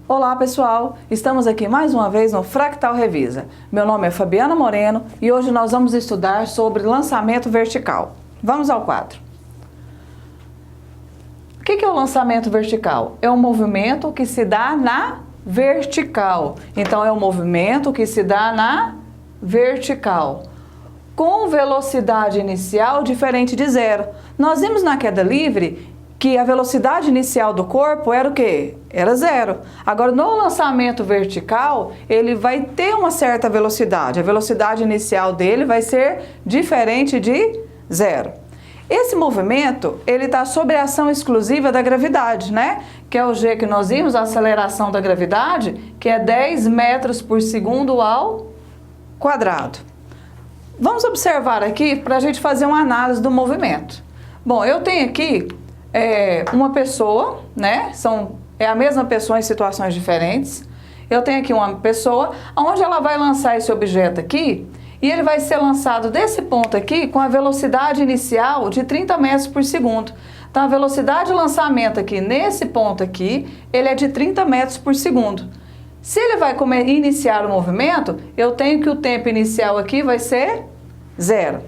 Olá pessoal, estamos aqui mais uma vez no Fractal Revisa. Meu nome é Fabiana Moreno e hoje nós vamos estudar sobre lançamento vertical. Vamos ao quadro. O que é o lançamento vertical? É um movimento que se dá na vertical. Então é um movimento que se dá na vertical, com velocidade inicial diferente de zero. Nós vimos na queda livre que a velocidade inicial do corpo era o quê? Era zero. Agora, no lançamento vertical, ele vai ter uma certa velocidade. A velocidade inicial dele vai ser diferente de zero. Esse movimento, ele está sob a ação exclusiva da gravidade, né? Que é o G que nós vimos, a aceleração da gravidade, que é 10 metros por segundo ao quadrado. Vamos observar aqui para a gente fazer uma análise do movimento. Bom, eu tenho aqui uma pessoa, né? É a mesma pessoa em situações diferentes. Eu tenho aqui uma pessoa onde ela vai lançar esse objeto aqui e ele vai ser lançado desse ponto aqui com a velocidade inicial de 30 metros por segundo. Então, a velocidade de lançamento aqui nesse ponto aqui, ele é de 30 metros por segundo. Se ele vai iniciar o movimento, eu tenho que o tempo inicial aqui vai ser zero.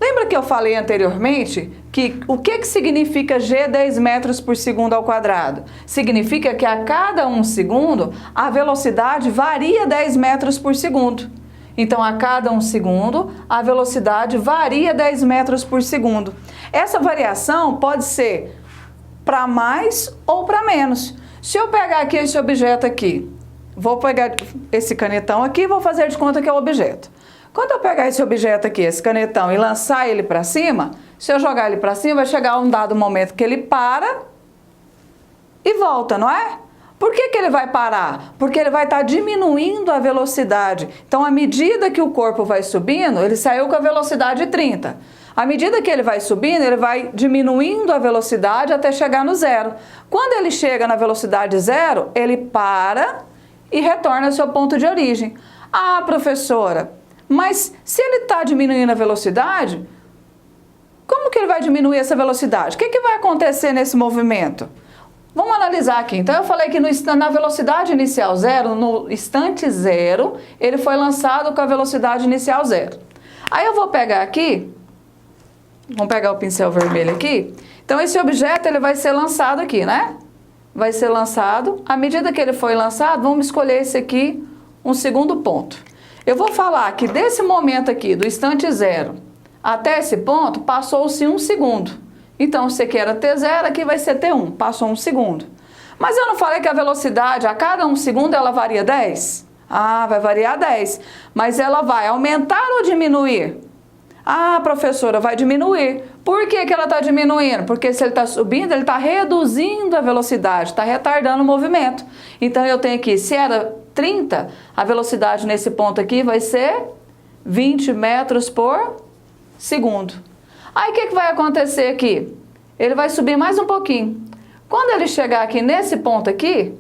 Lembra que eu falei anteriormente que o que significa G 10 metros por segundo ao quadrado? Significa que a cada 1 segundo a velocidade varia 10 metros por segundo. Então, a cada 1 segundo a velocidade varia 10 metros por segundo. Essa variação pode ser para mais ou para menos. Se eu pegar aqui esse objeto aqui, vou pegar esse canetão aqui e vou fazer de conta que é o objeto. Quando eu pegar esse objeto aqui, esse canetão, e lançar ele para cima, se eu jogar ele para cima, vai chegar um dado momento que ele para e volta, não é? Por que ele vai parar? Porque ele vai estar diminuindo a velocidade. Então, à medida que o corpo vai subindo, ele saiu com a velocidade 30. À medida que ele vai subindo, ele vai diminuindo a velocidade até chegar no zero. Quando ele chega na velocidade zero, ele para e retorna ao seu ponto de origem. Ah, professora, mas se ele está diminuindo a velocidade, como que ele vai diminuir essa velocidade? O que vai acontecer nesse movimento? Vamos analisar aqui. Então, eu falei que na velocidade inicial zero, no instante zero, ele foi lançado com a velocidade inicial zero. Aí eu vou pegar aqui, vamos pegar o pincel vermelho aqui. Então, esse objeto ele vai ser lançado aqui, né? Vai ser lançado. À medida que ele foi lançado, vamos escolher esse aqui, um segundo ponto. Eu vou falar que desse momento aqui, do instante zero, até esse ponto, passou-se 1 segundo. Então, se aqui era T0, aqui vai ser T1, passou 1 segundo. Mas eu não falei que a velocidade, a cada 1 segundo, ela varia 10? Ah, vai variar 10. Mas ela vai aumentar ou diminuir? Ah, professora, vai diminuir. Por que ela está diminuindo? Porque se ele está subindo, ele está reduzindo a velocidade, está retardando o movimento. Então, eu tenho aqui, se era 30, a velocidade nesse ponto aqui vai ser 20 metros por segundo. Aí, o que vai acontecer aqui? Ele vai subir mais um pouquinho. Quando ele chegar aqui nesse ponto aqui,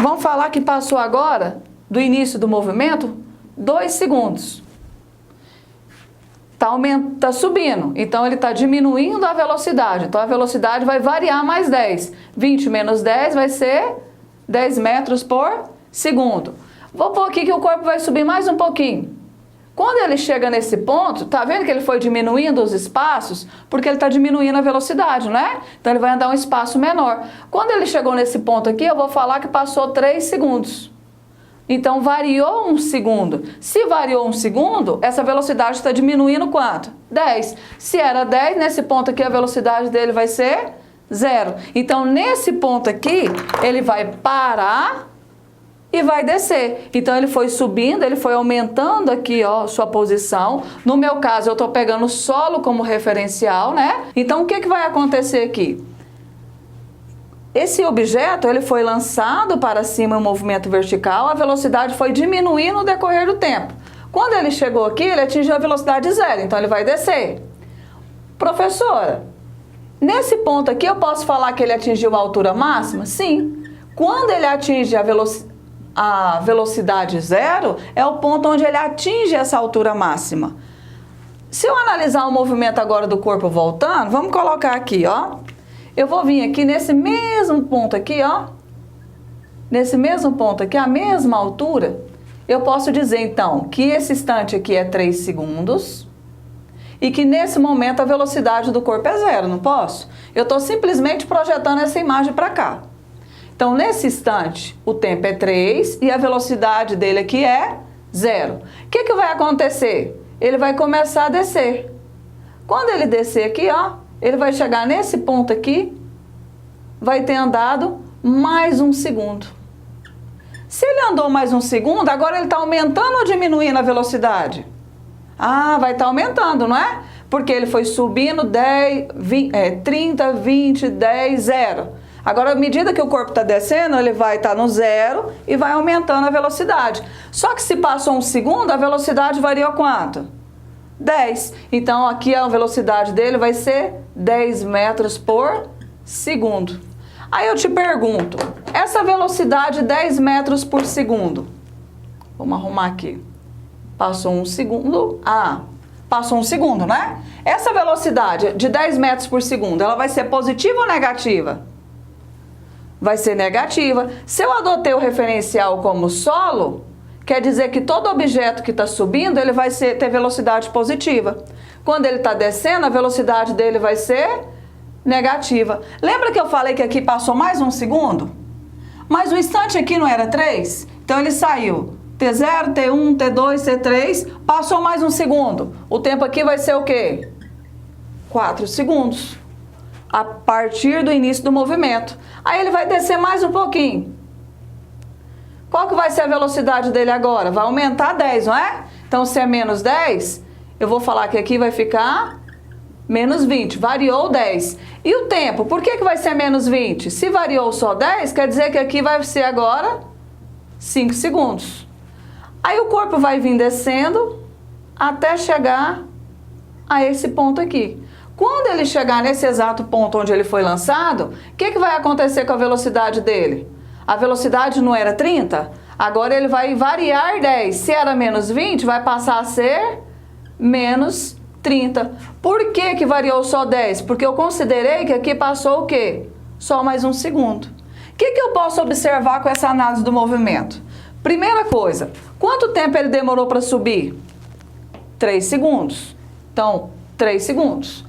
vamos falar que passou agora, do início do movimento, 2 segundos. Tá subindo, então ele está diminuindo a velocidade. Então a velocidade vai variar mais 10. 20 menos 10 vai ser 10 metros por segundo. Vou pôr aqui que o corpo vai subir mais um pouquinho. Quando ele chega nesse ponto, tá vendo que ele foi diminuindo os espaços? Porque ele está diminuindo a velocidade, né? Então ele vai andar um espaço menor. Quando ele chegou nesse ponto aqui, eu vou falar que passou 3 segundos. Então, variou 1 segundo. Se variou 1 segundo, essa velocidade está diminuindo quanto? 10. Se era 10, nesse ponto aqui a velocidade dele vai ser 0. Então, nesse ponto aqui, ele vai parar e vai descer. Então, ele foi subindo, ele foi aumentando aqui, ó, sua posição. No meu caso, eu estou pegando o solo como referencial, né? Então, o que vai acontecer aqui? Esse objeto, ele foi lançado para cima em um movimento vertical, a velocidade foi diminuindo no decorrer do tempo. Quando ele chegou aqui, ele atingiu a velocidade zero, então ele vai descer. Professora, nesse ponto aqui eu posso falar que ele atingiu a altura máxima? Sim. Quando ele atinge a velocidade zero, é o ponto onde ele atinge essa altura máxima. Se eu analisar o movimento agora do corpo voltando, vamos colocar aqui, ó. Eu vou vir aqui nesse mesmo ponto aqui, ó. Nesse mesmo ponto aqui, a mesma altura, eu posso dizer, então, que esse instante aqui é 3 segundos e que nesse momento a velocidade do corpo é 0, não posso? Eu estou simplesmente projetando essa imagem para cá. Então, nesse instante, o tempo é 3 e a velocidade dele aqui é 0. O que vai acontecer? Ele vai começar a descer. Quando ele descer aqui, ó, ele vai chegar nesse ponto aqui, vai ter andado mais 1 segundo. Se ele andou mais 1 segundo, agora ele está aumentando ou diminuindo a velocidade? Ah, vai estar aumentando, não é? Porque ele foi subindo 10, 20, 30, 20, 10, 0. Agora, à medida que o corpo está descendo, ele vai estar no 0 e vai aumentando a velocidade. Só que se passou 1 segundo, a velocidade variou quanto? 10. Então, aqui a velocidade dele vai ser 10 metros por segundo. Aí eu te pergunto, essa velocidade 10 metros por segundo, vamos arrumar aqui, passou 1 segundo, passou 1 segundo, né? Essa velocidade de 10 metros por segundo, ela vai ser positiva ou negativa? Vai ser negativa. Se eu adotei o referencial como solo, quer dizer que todo objeto que está subindo, ele vai ter velocidade positiva. Quando ele está descendo, a velocidade dele vai ser negativa. Lembra que eu falei que aqui passou mais 1 segundo? Mas o instante aqui não era 3? Então ele saiu T0, T1, T2, T3, passou mais 1 segundo. O tempo aqui vai ser o quê? 4 segundos. A partir do início do movimento. Aí ele vai descer mais um pouquinho. Qual que vai ser a velocidade dele agora? Vai aumentar 10, não é? Então se é menos 10, eu vou falar que aqui vai ficar menos 20, variou 10. E o tempo, por que vai ser menos 20? Se variou só 10, quer dizer que aqui vai ser agora 5 segundos. Aí o corpo vai vir descendo até chegar a esse ponto aqui. Quando ele chegar nesse exato ponto onde ele foi lançado, o que vai acontecer com a velocidade dele? A velocidade não era 30? Agora ele vai variar 10. Se era menos 20, vai passar a ser menos 30. Por que variou só 10? Porque eu considerei que aqui passou o quê? Só mais 1 segundo. O que eu posso observar com essa análise do movimento? Primeira coisa, quanto tempo ele demorou para subir? 3 segundos. Então, 3 segundos.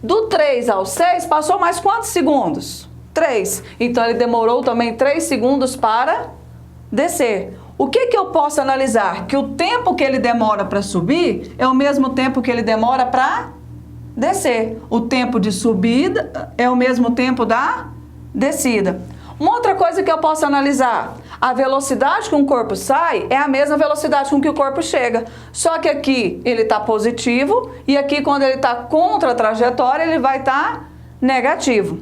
Do 3 ao 6, passou mais quantos segundos? 3. Então, ele demorou também 3 segundos para descer. O que eu posso analisar? Que o tempo que ele demora para subir é o mesmo tempo que ele demora para descer. O tempo de subida é o mesmo tempo da descida. Uma outra coisa que eu posso analisar, a velocidade que um corpo sai é a mesma velocidade com que o corpo chega. Só que aqui ele está positivo e aqui quando ele está contra a trajetória ele vai estar negativo.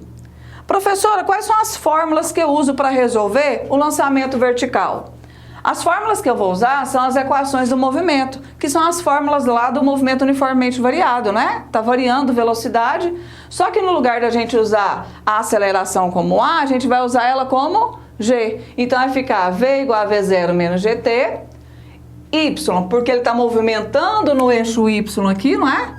Professora, quais são as fórmulas que eu uso para resolver o lançamento vertical? As fórmulas que eu vou usar são as equações do movimento, que são as fórmulas lá do movimento uniformemente variado, né? Tá variando velocidade, só que no lugar da gente usar a aceleração como A, a gente vai usar ela como G. Então vai ficar V igual a V0 menos GT, Y, porque ele está movimentando no eixo Y aqui, não é?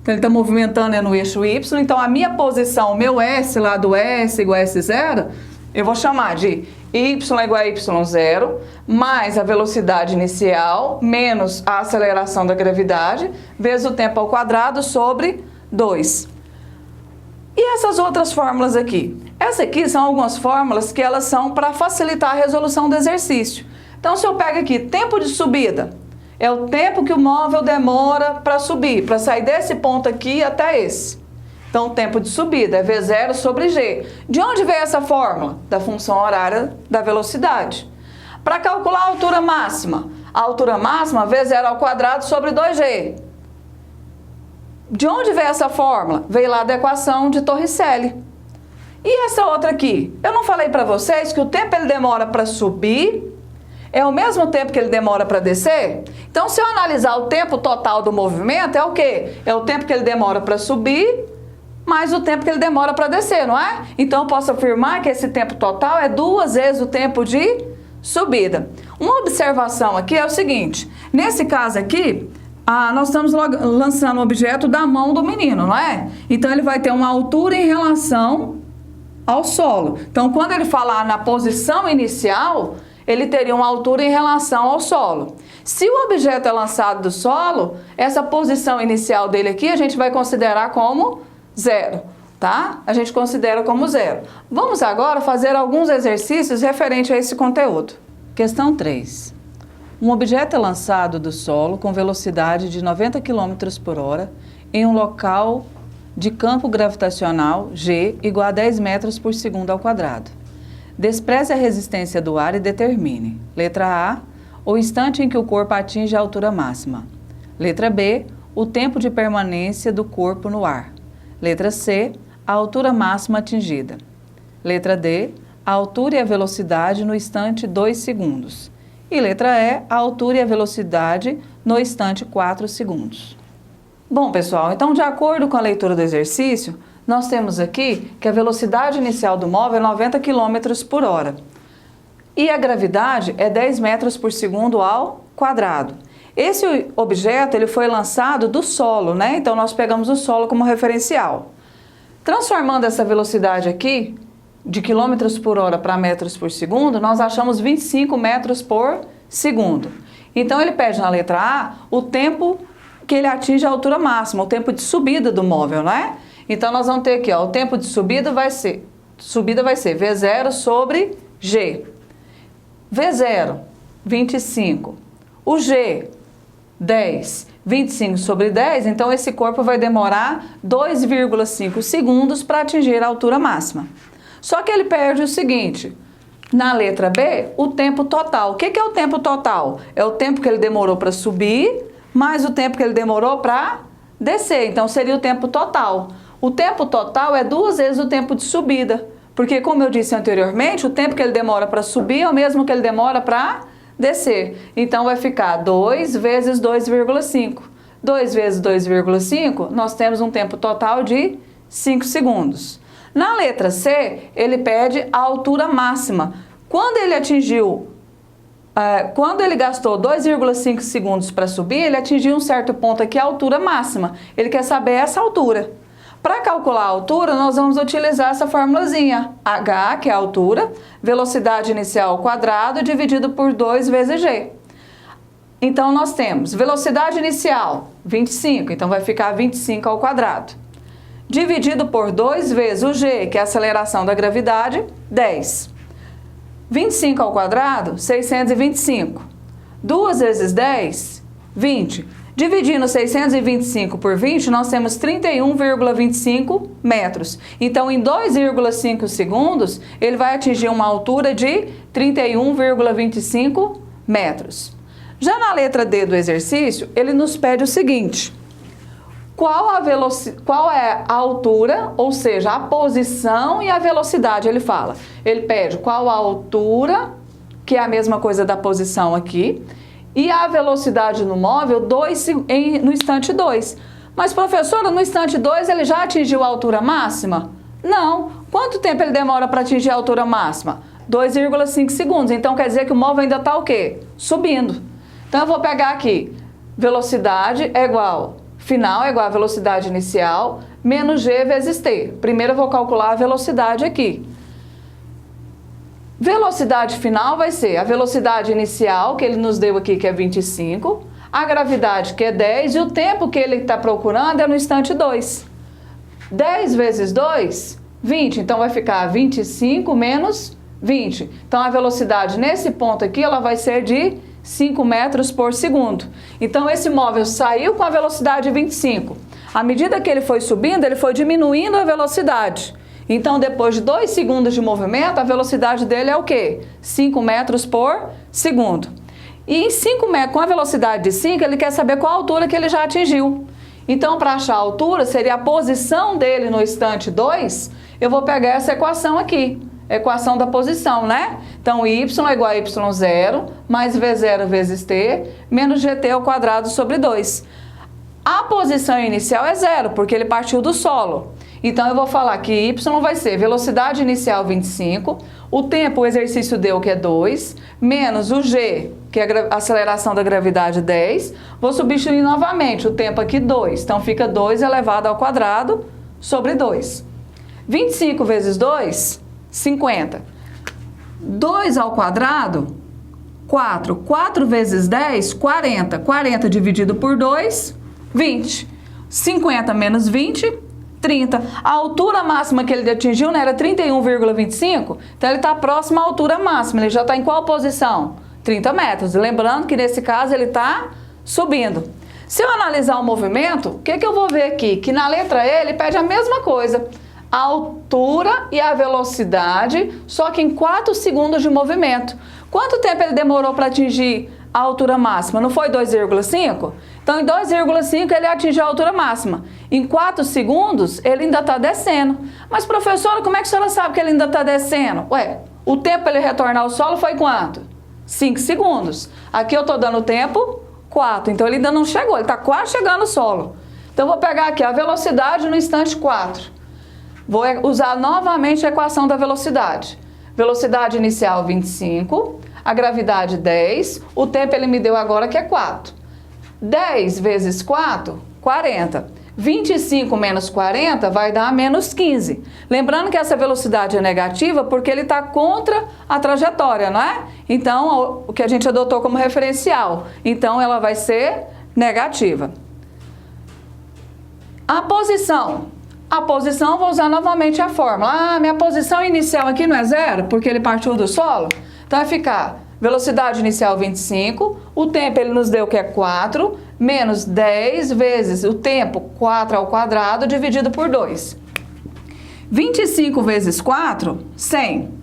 Então ele está movimentando no eixo Y, então a minha posição, o meu S lá do S igual a S0, eu vou chamar de y igual a y0, mais a velocidade inicial, menos a aceleração da gravidade, vezes o tempo ao quadrado sobre 2. E essas outras fórmulas aqui? Essas aqui são algumas fórmulas que elas são para facilitar a resolução do exercício. Então, se eu pego aqui, tempo de subida, é o tempo que o móvel demora para subir, para sair desse ponto aqui até esse. Então, o tempo de subida é V0 sobre G. De onde veio essa fórmula? Da função horária da velocidade. Para calcular a altura máxima, V0 ao quadrado sobre 2G. De onde veio essa fórmula? Veio lá da equação de Torricelli. E essa outra aqui? Eu não falei para vocês que o tempo ele demora para subir é o mesmo tempo que ele demora para descer? Então, se eu analisar o tempo total do movimento, é o quê? É o tempo que ele demora para subir mais o tempo que ele demora para descer, não é? Então, eu posso afirmar que esse tempo total é 2 vezes o tempo de subida. Uma observação aqui é o seguinte, nesse caso aqui, nós estamos lançando o objeto da mão do menino, não é? Então, ele vai ter uma altura em relação ao solo. Então, quando ele falar na posição inicial, ele teria uma altura em relação ao solo. Se o objeto é lançado do solo, essa posição inicial dele aqui a gente vai considerar como zero, tá? A gente considera como zero. Vamos agora fazer alguns exercícios referentes a esse conteúdo. Questão 3. Um objeto é lançado do solo com velocidade de 90 km por hora em um local de campo gravitacional G igual a 10 metros por segundo ao quadrado. Despreze a resistência do ar e determine. Letra A, o instante em que o corpo atinge a altura máxima. Letra B, o tempo de permanência do corpo no ar. Letra C, a altura máxima atingida. Letra D, a altura e a velocidade no instante 2 segundos. E letra E, a altura e a velocidade no instante 4 segundos. Bom, pessoal, então de acordo com a leitura do exercício, nós temos aqui que a velocidade inicial do móvel é 90 km por hora. E a gravidade é 10 metros por segundo ao quadrado. Esse objeto ele foi lançado do solo, né? Então nós pegamos o solo como referencial. Transformando essa velocidade aqui, de quilômetros por hora para metros por segundo, nós achamos 25 metros por segundo. Então ele pede na letra A o tempo que ele atinge a altura máxima, o tempo de subida do móvel, né? Então nós vamos ter aqui, ó, o tempo de subida vai ser V0 sobre G. V0, 25. O G, 10. 25 sobre 10, então esse corpo vai demorar 2,5 segundos para atingir a altura máxima. Só que ele perde o seguinte, na letra B, o tempo total. O que é o tempo total? É o tempo que ele demorou para subir, mais o tempo que ele demorou para descer. Então seria o tempo total. O tempo total é 2 vezes o tempo de subida, porque como eu disse anteriormente, o tempo que ele demora para subir é o mesmo que ele demora para descer. Então vai ficar 2 vezes 2,5. 2 vezes 2,5, nós temos um tempo total de 5 segundos. Na letra C, ele pede a altura máxima. Quando ele gastou 2,5 segundos para subir, ele atingiu um certo ponto aqui, a altura máxima. Ele quer saber essa altura. Para calcular a altura, nós vamos utilizar essa formulazinha. H, que é a altura, velocidade inicial ao quadrado, dividido por 2 vezes G. Então, nós temos velocidade inicial, 25, então vai ficar 25 ao quadrado. Dividido por 2 vezes o G, que é a aceleração da gravidade, 10. 25 ao quadrado, 625. 2 vezes 10, 20. Dividindo 625 por 20, nós temos 31,25 metros. Então, em 2,5 segundos, ele vai atingir uma altura de 31,25 metros. Já na letra D do exercício, ele nos pede o seguinte: qual é a altura, ou seja, a posição e a velocidade, ele fala. Ele pede qual a altura, que é a mesma coisa da posição aqui, e a velocidade no móvel no instante 2. Mas, professora, no instante 2 ele já atingiu a altura máxima? Não. Quanto tempo ele demora para atingir a altura máxima? 2,5 segundos. Então, quer dizer que o móvel ainda está o quê? Subindo. Então, eu vou pegar aqui, velocidade é igual, final é igual a velocidade inicial, menos G vezes T. Primeiro eu vou calcular a velocidade aqui. Velocidade final vai ser a velocidade inicial, que ele nos deu aqui, que é 25, a gravidade, que é 10, e o tempo que ele está procurando é no instante 2. 10 vezes 2, 20. Então, vai ficar 25 menos 20. Então, a velocidade nesse ponto aqui, ela vai ser de 5 metros por segundo. Então, esse móvel saiu com a velocidade 25. À medida que ele foi subindo, ele foi diminuindo a velocidade. Então, depois de 2 segundos de movimento, a velocidade dele é o quê? 5 metros por segundo. E em 5 metros, com a velocidade de 5, ele quer saber qual a altura que ele já atingiu. Então, para achar a altura, seria a posição dele no instante 2, eu vou pegar essa equação aqui. Equação da posição, né? Então, y é igual a y0 mais v0 vezes t menos gt ao quadrado sobre 2. A posição inicial é 0, porque ele partiu do solo. Então, eu vou falar que y vai ser velocidade inicial 25, o tempo, o exercício deu, que é 2, menos o g, que é a aceleração da gravidade, 10. Vou substituir novamente o tempo aqui, 2. Então, fica 2 elevado ao quadrado sobre 2. 25 vezes 2, 50. 2 ao quadrado, 4. 4 vezes 10, 40. 40 dividido por 2, 20. 50 menos 20, 30. A altura máxima que ele atingiu, né, era 31,25. Então, ele está próximo à altura máxima. Ele já está em qual posição? 30 metros. Lembrando que, nesse caso, ele está subindo. Se eu analisar o movimento, o que eu vou ver aqui? Que na letra E, ele pede a mesma coisa. A altura e a velocidade, só que em 4 segundos de movimento. Quanto tempo ele demorou para atingir a altura máxima? Não foi 2,5? Então, em 2,5 ele atingiu a altura máxima. Em 4 segundos, ele ainda está descendo. Mas, professora, como é que a senhora sabe que ele ainda está descendo? Ué, o tempo para ele retornar ao solo foi quanto? 5 segundos. Aqui eu estou dando o tempo 4. Então, ele ainda não chegou, ele está quase chegando ao solo. Então, eu vou pegar aqui a velocidade no instante 4. Vou usar novamente a equação da velocidade. Velocidade inicial 25, a gravidade 10, o tempo ele me deu agora que é 4. 10 vezes 4, 40. 25 menos 40 vai dar menos 15. Lembrando que essa velocidade é negativa porque ele está contra a trajetória, não é? Então, o que a gente adotou como referencial. Então, ela vai ser negativa. A posição. A posição, vou usar novamente a fórmula. Ah, minha posição inicial aqui não é 0, porque ele partiu do solo? Então, vai ficar velocidade inicial 25, o tempo ele nos deu que é 4, menos 10 vezes o tempo, 4 ao quadrado, dividido por 2. 25 vezes 4, 100.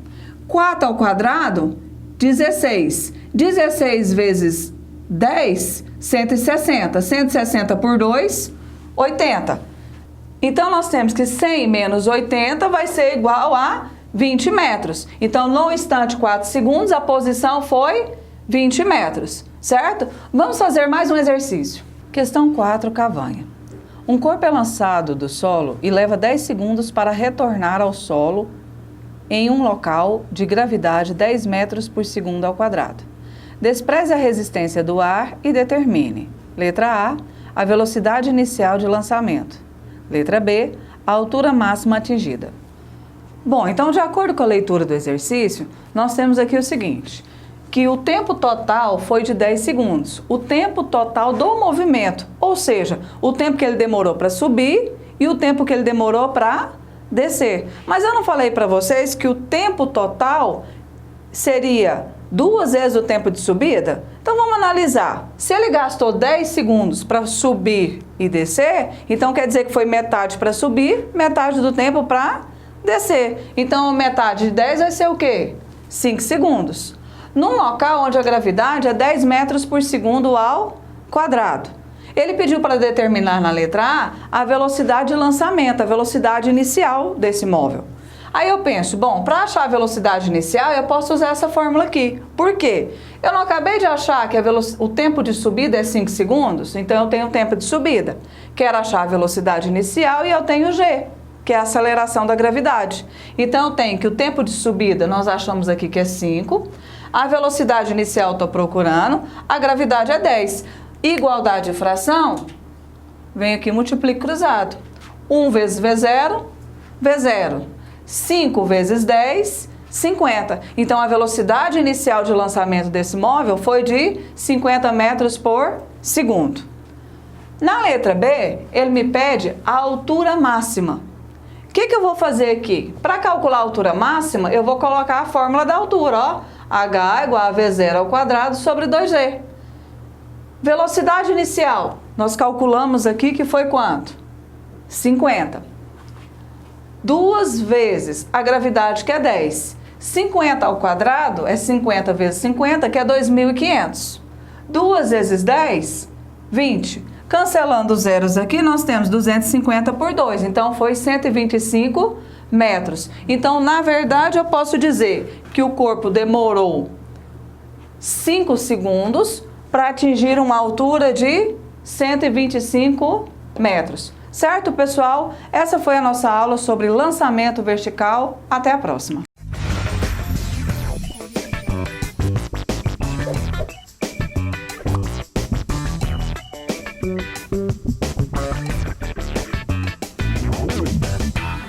4 ao quadrado, 16. 16 vezes 10, 160. 160 por 2, 80. Então, nós temos que 100 menos 80 vai ser igual a 20 metros. Então, no instante 4 segundos, a posição foi 20 metros, certo? Vamos fazer mais um exercício. Questão 4, Cavanha. Um corpo é lançado do solo e leva 10 segundos para retornar ao solo em um local de gravidade 10 metros por segundo ao quadrado. Despreze a resistência do ar e determine. Letra A, a velocidade inicial de lançamento. Letra B, a altura máxima atingida. Bom, então, de acordo com a leitura do exercício, nós temos aqui o seguinte, que o tempo total foi de 10 segundos. O tempo total do movimento, ou seja, o tempo que ele demorou para subir e o tempo que ele demorou para descer. Mas eu não falei para vocês que o tempo total seria 2 vezes o tempo de subida? Então, vamos analisar. Se ele gastou 10 segundos para subir e descer, então quer dizer que foi metade para subir, metade do tempo para descer. Então, metade de 10 vai ser o quê? 5 segundos. Num local onde a gravidade é 10 metros por segundo ao quadrado. Ele pediu para determinar na letra A velocidade de lançamento, a velocidade inicial desse móvel. Aí eu penso, bom, para achar a velocidade inicial, eu posso usar essa fórmula aqui. Por quê? Eu não acabei de achar que o tempo de subida é 5 segundos, então eu tenho o tempo de subida. Quero achar a velocidade inicial e eu tenho G, que é a aceleração da gravidade. Então, eu tenho que o tempo de subida, nós achamos aqui que é 5. A velocidade inicial eu estou procurando, a gravidade é 10. Igualdade de fração, venho aqui e multiplico cruzado. 1 vezes V0, V0. 5 vezes 10, 50. Então, a velocidade inicial de lançamento desse móvel foi de 50 metros por segundo. Na letra B, ele me pede a altura máxima. O que eu vou fazer aqui? Para calcular a altura máxima, eu vou colocar a fórmula da altura, ó. H igual a V0 ao quadrado sobre 2G. Velocidade inicial, nós calculamos aqui que foi quanto? 50. 2 vezes a gravidade, que é 10. 50 ao quadrado é 50 vezes 50, que é 2.500. 2 vezes 10, 20. Cancelando os zeros aqui, nós temos 250 por 2. Então, foi 125 metros. Então, na verdade, eu posso dizer que o corpo demorou 5 segundos para atingir uma altura de 125 metros. Certo, pessoal? Essa foi a nossa aula sobre lançamento vertical. Até a próxima!